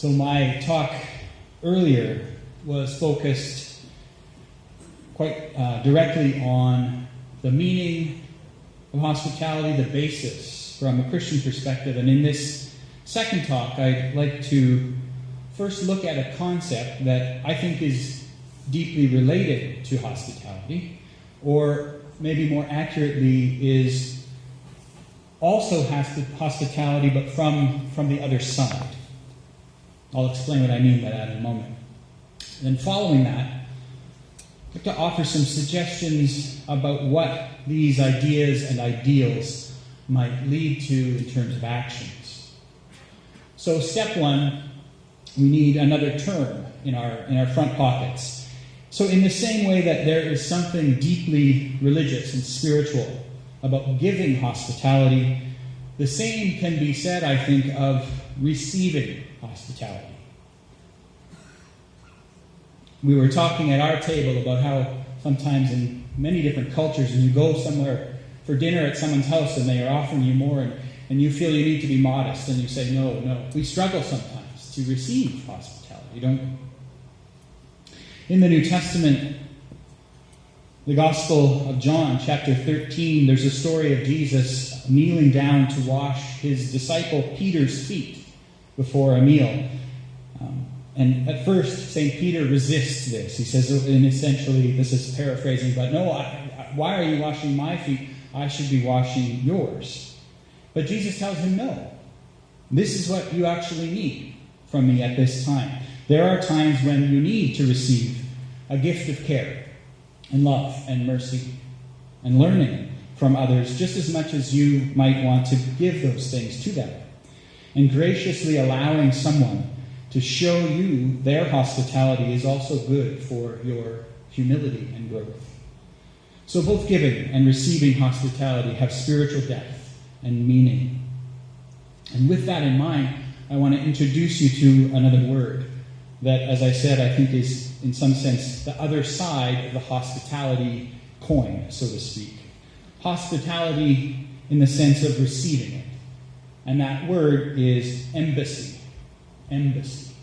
So my talk earlier was focused quite directly on the meaning of hospitality, the basis from a Christian perspective. And in this second talk, I'd like to first look at a concept that I think is deeply related to hospitality, or maybe more accurately is also hospitality, but from the other side. I'll explain what I mean by that in a moment. Then following that, I'd like to offer some suggestions about what these ideas and ideals might lead to in terms of actions. So step one, we need another term in our front pockets. So in the same way that there is something deeply religious and spiritual about giving hospitality, the same can be said, I think, of receiving hospitality. We were talking at our table about how sometimes in many different cultures, when you go somewhere for dinner at someone's house and they are offering you more and you feel you need to be modest and you say, no. We struggle sometimes to receive hospitality, don't we? In the New Testament, the Gospel of John, chapter 13, there's a story of Jesus kneeling down to wash his disciple Peter's feet before a meal. And at first, St. Peter resists this. He says, and essentially, this is paraphrasing, but no, why are you washing my feet? I should be washing yours. But Jesus tells him, no. This is what you actually need from me at this time. There are times when you need to receive a gift of care and love and mercy and learning from others just as much as you might want to give those things to them. And graciously allowing someone to show you their hospitality is also good for your humility and growth. So both giving and receiving hospitality have spiritual depth and meaning. And with that in mind, I want to introduce you to another word that, as I said, I think is, in some sense, the other side of the hospitality coin, so to speak. Hospitality in the sense of receiving it. And that word is embassy. Embassy.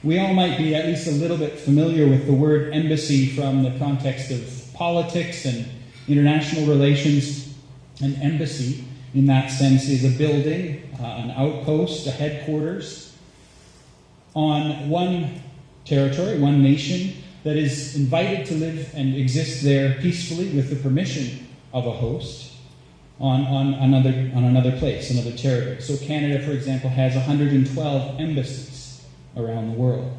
We all might be at least a little bit familiar with the word embassy from the context of politics and international relations. An embassy, in that sense, is a building, an outpost, a headquarters on one territory, one nation, that is invited to live and exist there peacefully with the permission of a host on another place, another territory. So Canada, for example, has 112 embassies around the world.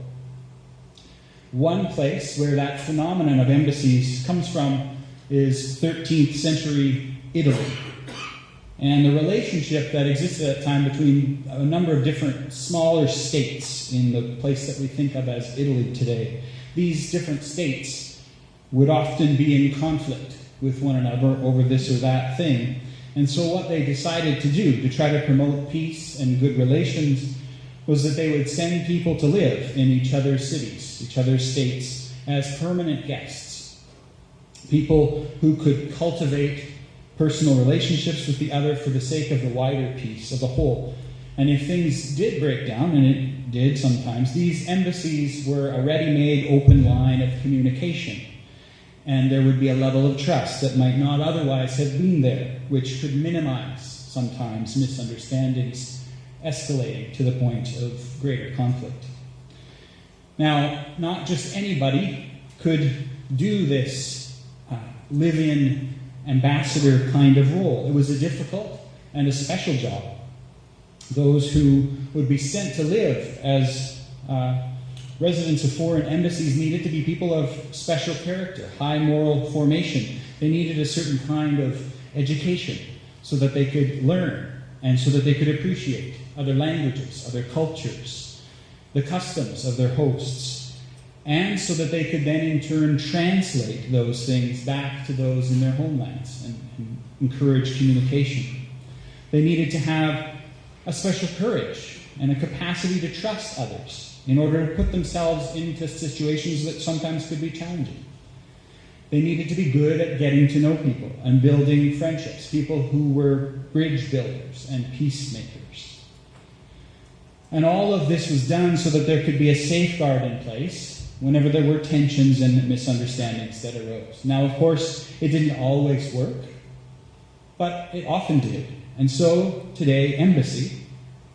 One place where that phenomenon of embassies comes from is 13th century Italy. And the relationship that existed at that time between a number of different smaller states in the place that we think of as Italy today. These different states would often be in conflict with one another over this or that thing. And so what they decided to do to try to promote peace and good relations was that they would send people to live in each other's cities, each other's states, as permanent guests. People who could cultivate personal relationships with the other for the sake of the wider peace of the whole. And if things did break down, and it did sometimes, these embassies were a ready-made open line of communication. And there would be a level of trust that might not otherwise have been there, which could minimize sometimes misunderstandings escalating to the point of greater conflict. Now, not just anybody could do this live-in ambassador kind of role. It was a difficult and a special job. Those who would be sent to live as residents of foreign embassies needed to be people of special character, high moral formation. They needed a certain kind of education so that they could learn and so that they could appreciate other languages, other cultures, the customs of their hosts, and so that they could then in turn translate those things back to those in their homelands and encourage communication. They needed to have a special courage and a capacity to trust others in order to put themselves into situations that sometimes could be challenging. They needed to be good at getting to know people and building friendships, people who were bridge builders and peacemakers. And all of this was done so that there could be a safeguard in place whenever there were tensions and misunderstandings that arose. Now, of course, it didn't always work, but it often did. And so, today, embassy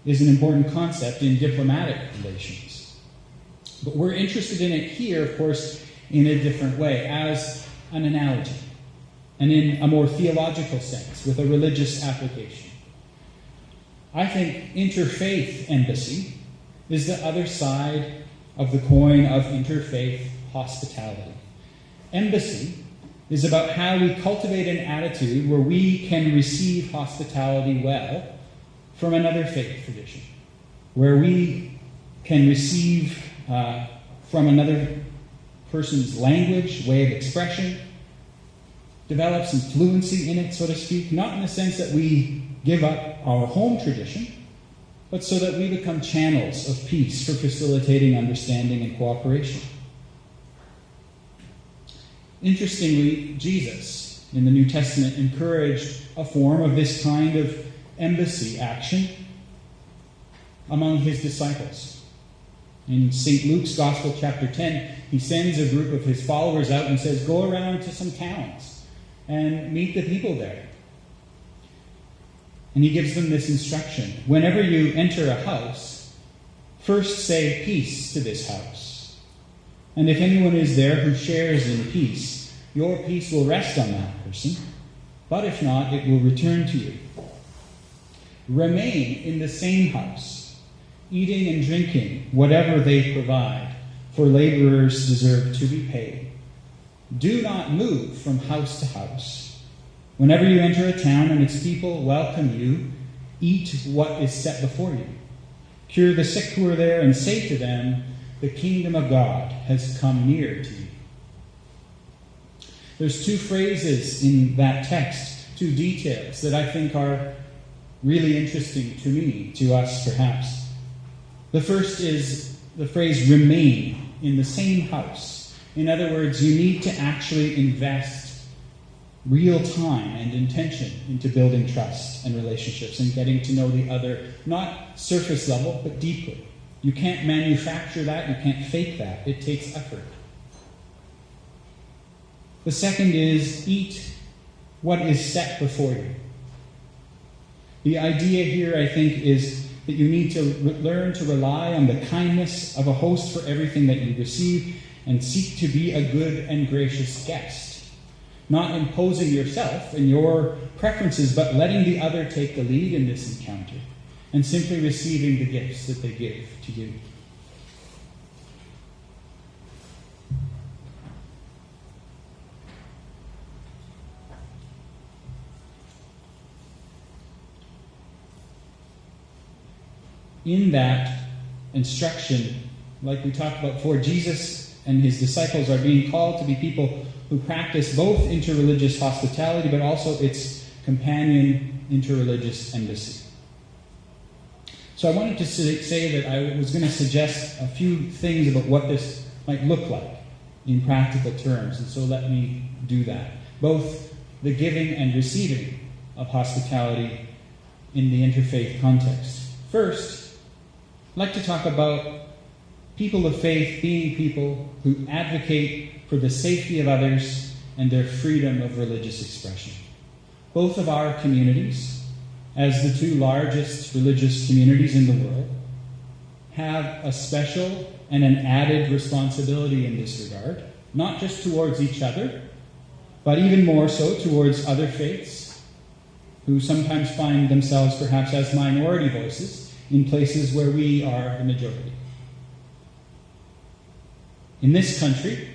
is an important concept in diplomatic relations. But we're interested in it here, of course, in a different way, as an analogy, and in a more theological sense, with a religious application. I think interfaith embassy is the other side of the coin of interfaith hospitality. Embassy is about how we cultivate an attitude where we can receive hospitality well from another faith tradition, where we can receive from another person's language, way of expression, develop some fluency in it, so to speak, not in the sense that we give up our home tradition, but so that we become channels of peace for facilitating understanding and cooperation. Interestingly, Jesus in the New Testament encouraged a form of this kind of embassy action among his disciples. In St. Luke's Gospel, chapter 10, he sends a group of his followers out and says, go around to some towns and meet the people there. And he gives them this instruction. Whenever you enter a house, first say peace to this house. And if anyone is there who shares in peace, your peace will rest on that person. But if not, it will return to you. Remain in the same house, eating and drinking whatever they provide, for laborers deserve to be paid. Do not move from house to house. Whenever you enter a town and its people welcome you, eat what is set before you. Cure the sick who are there and say to them, the kingdom of God has come near to you. There's two phrases in that text, two details that I think are really interesting to me, to us perhaps. The first is the phrase remain in the same house. In other words, you need to actually invest real time and intention into building trust and relationships and getting to know the other, not surface level, but deeply. You can't manufacture that, you can't fake that. It takes effort. The second is eat what is set before you. The idea here, I think, is that you need to learn to rely on the kindness of a host for everything that you receive and seek to be a good and gracious guest. Not imposing yourself and your preferences, but letting the other take the lead in this encounter and simply receiving the gifts that they give to you. In that instruction, like we talked about before, Jesus and his disciples are being called to be people who practice both interreligious hospitality, but also its companion interreligious embassy. So I wanted to say that I was going to suggest a few things about what this might look like in practical terms, and so let me do that. Both the giving and receiving of hospitality in the interfaith context. First, I'd like to talk about people of faith being people who advocate for the safety of others and their freedom of religious expression. Both of our communities, as the two largest religious communities in the world, have a special and an added responsibility in this regard, not just towards each other, but even more so towards other faiths, who sometimes find themselves perhaps as minority voices in places where we are the majority. In this country,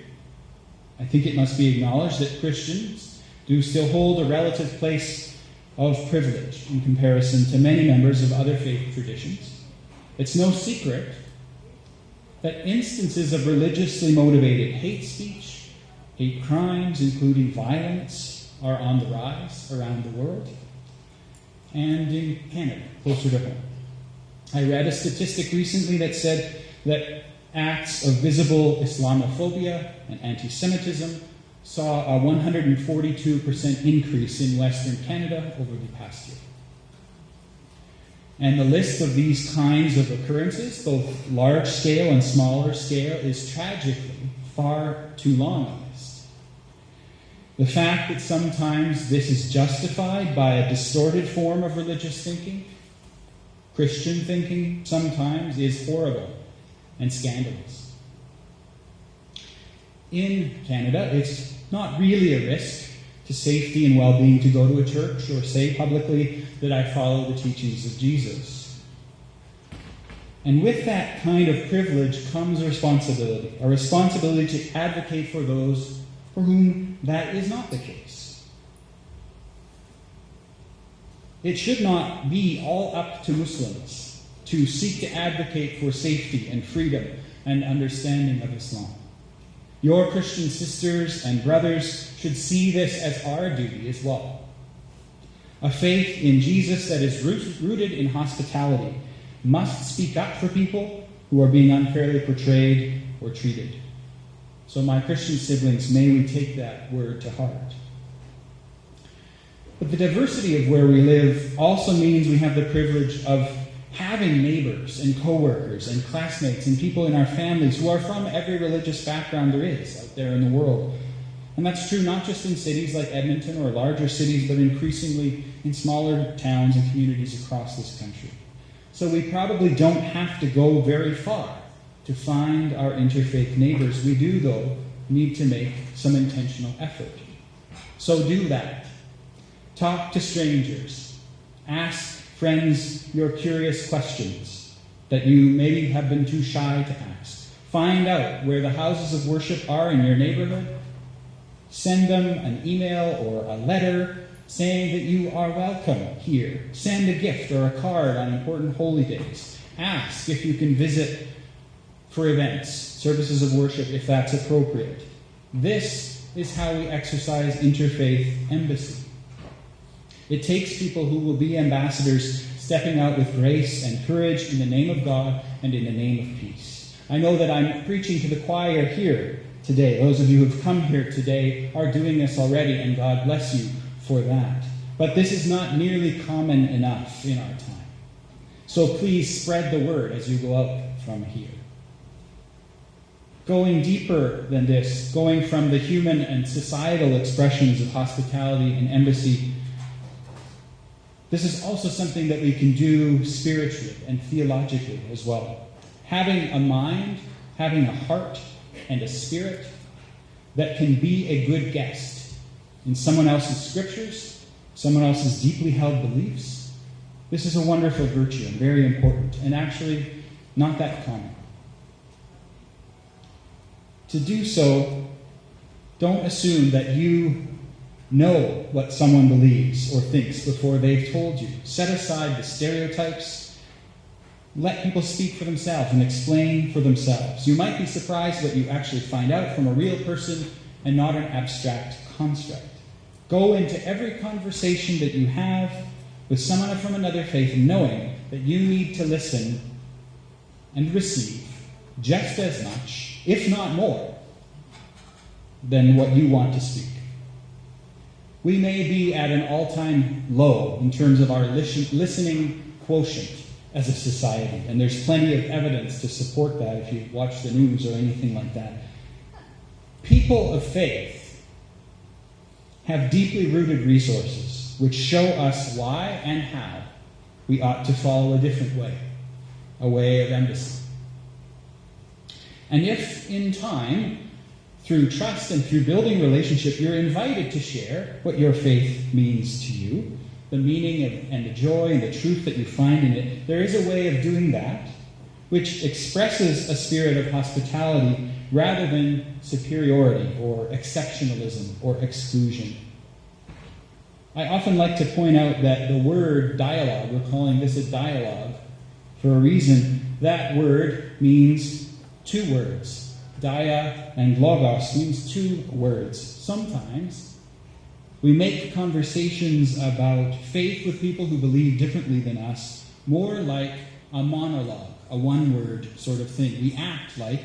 I think it must be acknowledged that Christians do still hold a relative place of privilege in comparison to many members of other faith traditions. It's no secret that instances of religiously motivated hate speech, hate crimes, including violence, are on the rise around the world and in Canada, closer to home. I read a statistic recently that said that acts of visible Islamophobia and anti-Semitism saw a 142% increase in Western Canada over the past year. And the list of these kinds of occurrences, both large scale and smaller scale, is tragically far too long a list. The fact that sometimes this is justified by a distorted form of religious thinking, Christian thinking sometimes, is horrible and scandalous. In Canada, it's not really a risk to safety and well-being to go to a church or say publicly that I follow the teachings of Jesus. And with that kind of privilege comes a responsibility to advocate for those for whom that is not the case. It should not be all up to Muslims to seek to advocate for safety and freedom and understanding of Islam. Your Christian sisters and brothers should see this as our duty as well. A faith in Jesus that is rooted in hospitality must speak up for people who are being unfairly portrayed or treated. So my Christian siblings, may we take that word to heart. But the diversity of where we live also means we have the privilege of having neighbors and co-workers and classmates and people in our families who are from every religious background there is out there in the world. And that's true not just in cities like Edmonton or larger cities, but increasingly in smaller towns and communities across this country. So we probably don't have to go very far to find our interfaith neighbors. We do, though, need to make some intentional effort. So do that. Talk to strangers. Ask friends your curious questions that you maybe have been too shy to ask. Find out where the houses of worship are in your neighborhood. Send them an email or a letter saying that you are welcome here. Send a gift or a card on important holy days. Ask if you can visit for events, services of worship, if that's appropriate. This is how we exercise interfaith embassy. It takes people who will be ambassadors stepping out with grace and courage in the name of God and in the name of peace. I know that I'm preaching to the choir here today. Those of you who have come here today are doing this already, and God bless you for that. But this is not nearly common enough in our time. So please spread the word as you go out from here. Going deeper than this, going from the human and societal expressions of hospitality and embassy, this is also something that we can do spiritually and theologically as well. Having a mind, having a heart, and a spirit that can be a good guest in someone else's scriptures, someone else's deeply held beliefs. This is a wonderful virtue and very important, and actually not that common. To do so, don't assume that you know what someone believes or thinks before they've told you. Set aside the stereotypes. Let people speak for themselves and explain for themselves. You might be surprised what you actually find out from a real person and not an abstract construct. Go into every conversation that you have with someone from another faith knowing that you need to listen and receive just as much, if not more, than what you want to speak. We may be at an all-time low in terms of our listening quotient as a society, and there's plenty of evidence to support that if you watch the news or anything like that. People of faith have deeply rooted resources which show us why and how we ought to follow a different way, a way of embassy. And if in time, through trust and through building relationship, you're invited to share what your faith means to you, the meaning and the joy and the truth that you find in it. There is a way of doing that which expresses a spirit of hospitality rather than superiority or exceptionalism or exclusion. I often like to point out that the word dialogue, we're calling this a dialogue for a reason. That word means two words. Dia and logos means two words. Sometimes we make conversations about faith with people who believe differently than us more like a monologue, a one-word sort of thing. We act like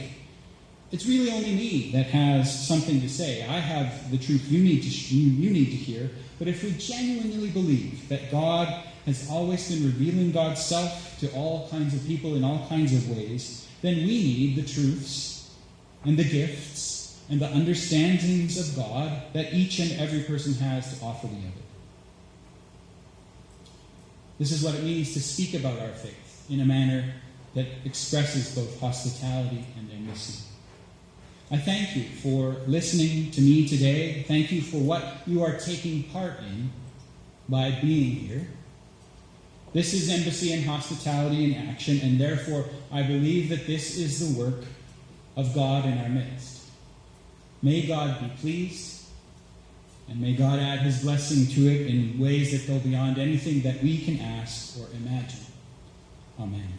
it's really only me that has something to say. I have the truth you need to hear. But if we genuinely believe that God has always been revealing God's self to all kinds of people in all kinds of ways, then we need the truths and the gifts and the understandings of God that each and every person has to offer the other. This is what it means to speak about our faith in a manner that expresses both hospitality and embassy. I thank you for listening to me today. Thank you for what you are taking part in by being here. This is embassy and hospitality in action, and therefore I believe that this is the work of God in our midst. May God be pleased, and may God add his blessing to it in ways that go beyond anything that we can ask or imagine. Amen.